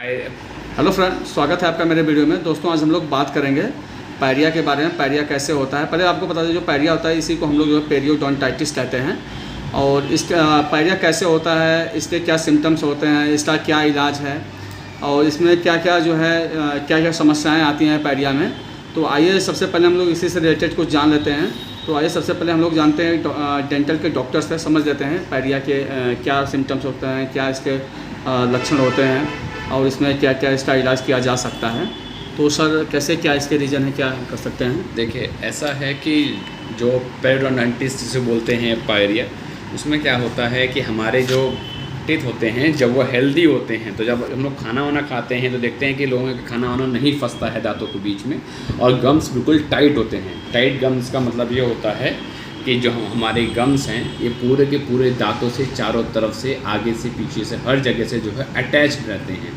Hello friend, स्वागत है आपका मेरे वीडियो में। दोस्तों, आज हम लोग बात करेंगे पायरिया के बारे में। पायरिया कैसे होता है, पहले आपको बता दें, जो पायरिया होता है इसी को हम लोग जो है पेरियोडोंटाइटिस कहते हैं। और इस पायरिया कैसे होता है, इसके क्या सिम्टम्स होते हैं, इसका क्या इलाज है और इसमें क्या क्या जो है क्या क्या समस्याएँ आती हैं पायरिया में। तो आइए सबसे पहले हम लोग इसी से रिलेटेड कुछ जान लेते हैं। तो आइए सबसे पहले हम लोग जानते हैं डेंटल के डॉक्टर से, समझ लेते हैं पायरिया के क्या सिम्टम्स होते हैं, क्या इसके लक्षण होते हैं और इसमें क्या क्या इसका इलाज किया जा सकता है। तो सर, कैसे क्या इसके रीज़न है, क्या कर सकते हैं? देखिए, ऐसा है कि जो पेरियोडोंटाइटिस जिसे बोलते हैं पायरिया, उसमें क्या होता है कि हमारे जो टीथ होते हैं जब वो हेल्दी होते हैं, तो जब हम लोग खाना वाना खाते हैं तो देखते हैं कि लोगों का खाना वाना नहीं फंसता है दांतों के बीच में और गम्स बिल्कुल टाइट होते हैं। टाइट गम्स का मतलब ये होता है कि जो हमारे गम्स हैं ये पूरे के पूरे दांतों से चारों तरफ से, आगे से, पीछे से, हर जगह से जो है अटैच रहते हैं।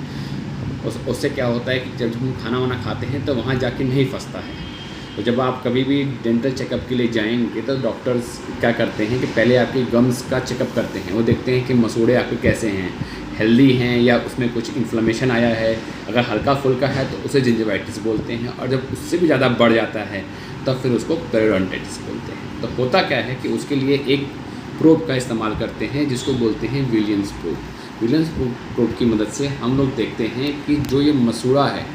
उससे क्या होता है कि जब हम खाना वाना खाते हैं तो वहाँ जाके नहीं फंसता है। तो जब आप कभी भी डेंटल चेकअप के लिए जाएंगे तो डॉक्टर्स क्या करते हैं कि पहले आपके गम्स का चेकअप करते हैं। वो देखते हैं कि मसूड़े आपके कैसे हैं, हेल्दी हैं या उसमें कुछ इन्फ्लेमेशन आया है। अगर हल्का फुल्का है तो उसे जिंजिवाइटिस बोलते हैं, और जब उससे भी ज़्यादा बढ़ जाता है तब फिर उसको पेरियोडोंटाइटिस बोलते हैं। तो होता क्या है कि उसके लिए एक प्रोब का इस्तेमाल करते हैं जिसको बोलते हैं विलियम्स प्रोब। विलियम्स प्रोब की मदद से हम लोग देखते हैं कि जो ये मसूड़ा है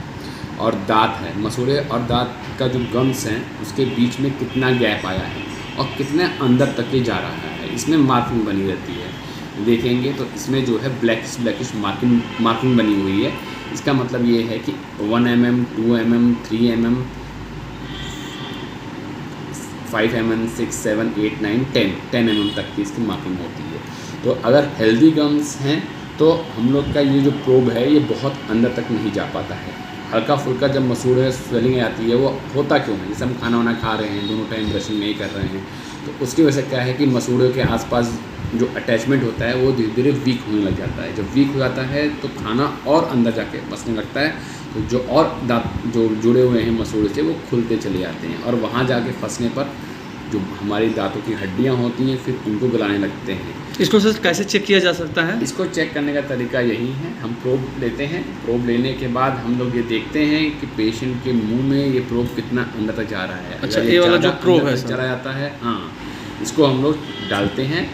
और दांत है, मसूड़े और दांत का जो गम्स हैं उसके बीच में कितना गैप आया है और कितने अंदर तक ये जा रहा है। इसमें मार्किंग बनी रहती है। देखेंगे तो इसमें जो है ब्लैकिश मार्किंग बनी हुई है। इसका मतलब ये है कि 1 mm, 2 mm, 3 mm, 5 mm, 6, 7, 8, 9, 10 mm तक की इसकी मार्किंग होती है। तो अगर हेल्दी गम्स हैं तो हम लोग का ये जो प्रोब है ये बहुत अंदर तक नहीं जा पाता है। हल्का फुल्का जब मसूड़े स्वेलिंग आती है वो होता क्यों है? जैसे हम खाना वाना खा रहे हैं, दोनों टाइम ब्रशिंग नहीं कर रहे हैं, तो उसकी वजह से क्या है कि मसूड़े के आसपास जो अटैचमेंट होता है वो धीरे धीरे वीक होने लग जाता है। जब वीक हो जाता है तो खाना और अंदर जाके फंसने लगता है, तो जो और दांत जो जुड़े हुए हैं मसूड़े से वो खुलते चले जाते हैं और वहाँ जाके फंसने पर जो हमारी दांतों की हड्डियाँ होती हैं फिर उनको गलाने लगते हैं। इसको सर कैसे चेक किया जा सकता है? इसको चेक करने का तरीका यही है, हम प्रोब लेते हैं। प्रोब लेने के बाद हम लोग ये देखते हैं कि पेशेंट के मुंह में ये प्रोब कितना अंदर तक जा रहा है। अच्छा, ये वाला जो प्रोब है चला जाता है, हाँ, इसको हम लोग डालते हैं।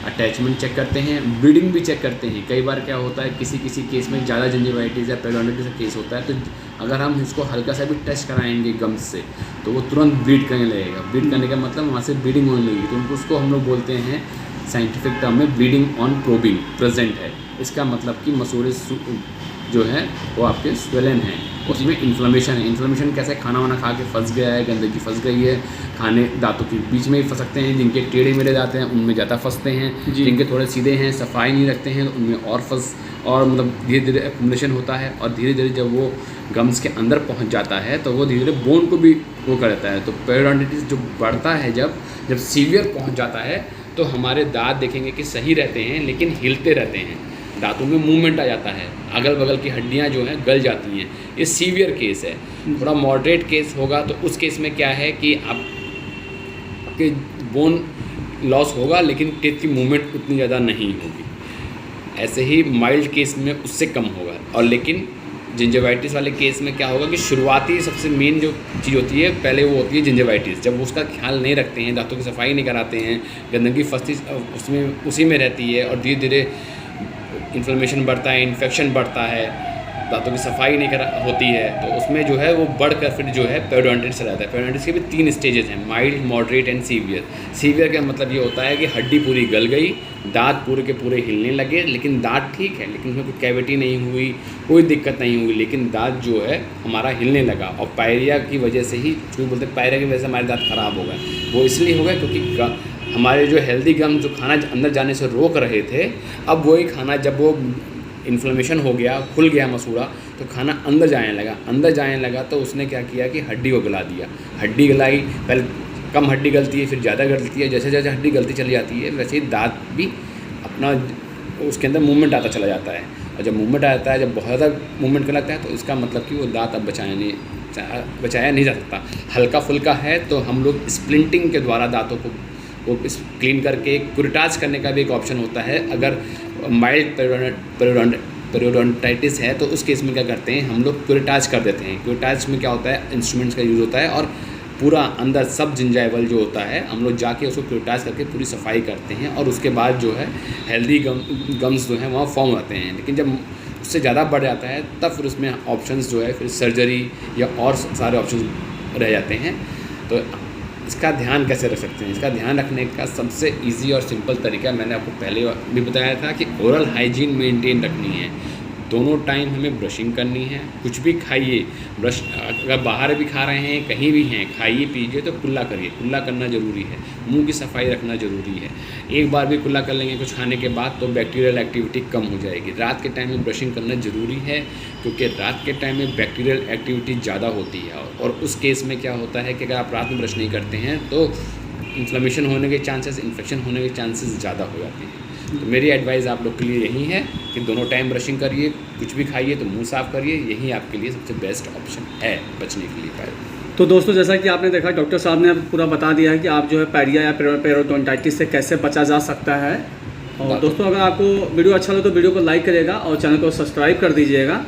अटैचमेंट चेक करते हैं, ब्लीडिंग भी चेक करते हैं। कई बार क्या होता है किसी केस में ज़्यादा जिंजिवाइटिस या पेरियोडोंटाइटिस का केस होता है, तो अगर हम इसको हल्का सा भी टच कराएंगे गम्स से तो वो तुरंत ब्लीड करने लगेगा। ब्लीड करने का मतलब वहाँ से ब्लीडिंग होने लगेगी, तो उसको हम लोग बोलते हैं साइंटिफिक टर्म में ब्लीडिंग ऑन प्रोबिंग प्रेजेंट है। इसका मतलब कि मसूड़े जो है वो आपके स्वेलन हैं, उसमें इन्फ्लेमेशन है। इन्फ्लेमेशन कैसे? खाना वाना खा के फंस गया है, गंदगी फंस गई है, खाने दांतों के बीच में ही फंस सकते हैं। जिनके टेढ़े मेढ़े जाते हैं उनमें ज़्यादा फंसते हैं, जिनके थोड़े सीधे हैं, सफाई नहीं रखते हैं, तो उनमें और मतलब धीरे धीरे एक्युमुलेशन होता है और धीरे धीरे जब वो गम्स के अंदर पहुंच जाता है तो वो धीरे धीरे बोन को भी वो कर देता है। तो पेरियोडोंटाइटिस जो बढ़ता है जब सीवियर पहुंच जाता है तो हमारे दांत देखेंगे कि सही रहते हैं लेकिन हिलते रहते हैं, दांतों में मूवमेंट आ जाता है, अगल बगल की हड्डियां जो हैं गल जाती हैं। ये सीवियर केस है। थोड़ा मॉडरेट केस होगा तो उस केस में क्या है कि आपके बोन लॉस होगा लेकिन टीथ की मूवमेंट उतनी ज़्यादा नहीं होगी। ऐसे ही माइल्ड केस में उससे कम होगा। और लेकिन जिंजिवाइटिस वाले केस में क्या होगा कि शुरुआती सबसे मेन जो चीज़ होती है पहले वो होती है जिंजिवाइटिस। जब उसका ख्याल नहीं रखते हैं, दांतों की सफाई नहीं कराते हैं, गंदगी फंसती उसी में रहती है और धीरे धीरे इन्फ्लेमेशन बढ़ता है, इन्फेक्शन बढ़ता है, दांतों की सफाई नहीं होती है, तो उसमें जो है वो बढ़कर फिर जो है पेरियोडोंटाइटिस आ जाता है। पेरियोडोंटाइटिस के भी 3 स्टेजेस हैं, mild, moderate and severe. Severe का मतलब ये होता है कि हड्डी पूरी गल गई, दांत पूरे के पूरे हिलने लगे, लेकिन दांत ठीक है, लेकिन उसमें कोई कैविटी नहीं हुई, कोई दिक्कत नहीं हुई, लेकिन दांत जो है हमारा हिलने लगा। और पायरिया की वजह से ही, क्यों बोलते हैं पायरिया की वजह से हमारे दांत ख़राब हो गए। वो इसलिए हो गए क्योंकि हमारे जो हेल्दी गम जो खाना अंदर जाने से रोक रहे थे, अब वही खाना जब वो इन्फ्लेमेशन हो गया, खुल गया मसूड़ा, तो खाना अंदर जाने लगा तो उसने क्या किया कि हड्डी को गला दिया। हड्डी गलाई, पहले कम हड्डी गलती है फिर ज़्यादा गलती है, जैसे जैसे हड्डी गलती चली जाती है वैसे ही दांत भी अपना उसके अंदर मूवमेंट आता चला जाता है। और जब मूवमेंट आता है, जब बहुत ज़्यादा मूवमेंट करता है तो इसका मतलब कि वो दांत अब बचाया नहीं जा सकता। हल्का फुल्का है तो हम लोग स्प्लिंटिंग के द्वारा दांतों को वो क्लीन करके कुरिटाज करने का भी एक ऑप्शन होता है। अगर माइल्ड पेरियोडोंटाइटिस है तो उस केस में क्या करते हैं हम लोग क्यूरेटाज कर देते हैं। क्यूरेटाज में क्या होता है, इंस्ट्रूमेंट्स का यूज़ होता है और पूरा अंदर सब जिंजाइवल जो होता है हम लोग जाके उसको क्यूरेटाज करके पूरी सफाई करते हैं और उसके बाद जो है हेल्दी गम्स जो हैं वहाँ फॉर्म होते हैं। लेकिन जब उससे ज़्यादा बढ़ जाता है तब फिर उसमें ऑप्शंस जो है फिर सर्जरी या और सारे ऑप्शंस रह जाते हैं। तो इसका ध्यान कैसे रख सकते हैं? इसका ध्यान रखने का सबसे इजी और सिंपल तरीका मैंने आपको पहले भी बताया था कि ओरल हाइजीन मेंटेन रखनी है। दोनों टाइम हमें ब्रशिंग करनी है। कुछ भी खाइए, ब्रश अगर बाहर भी खा रहे हैं कहीं भी हैं, खाइए पीजिए तो कुल्ला करिए, कुल्ला करना ज़रूरी है। मुंह की सफाई रखना ज़रूरी है। एक बार भी कुल्ला कर लेंगे कुछ खाने के बाद तो बैक्टीरियल एक्टिविटी कम हो जाएगी। रात के टाइम में ब्रशिंग करना ज़रूरी है क्योंकि रात के टाइम में बैक्टीरियल एक्टिविटी ज़्यादा होती है और उस केस में क्या होता है कि अगर आप रात में ब्रश नहीं करते हैं तो इन्फ्लेमेशन होने के चांसेस, इन्फेक्शन होने के चांसेस ज़्यादा हो जाते हैं। तो मेरी एडवाइस आप लोग के लिए यही है कि दोनों टाइम ब्रशिंग करिए, कुछ भी खाइए तो मुंह साफ़ करिए, यही आपके लिए सबसे बेस्ट ऑप्शन है बचने के लिए। तो दोस्तों जैसा कि आपने देखा डॉक्टर साहब ने पूरा बता दिया है कि आप जो है पैरिया या पेरियोडोंटाइटिस से कैसे बचा जा सकता है। और दोस्तों अगर आपको वीडियो अच्छा लगे तो वीडियो को लाइक करिएगा और चैनल को सब्सक्राइब कर दीजिएगा।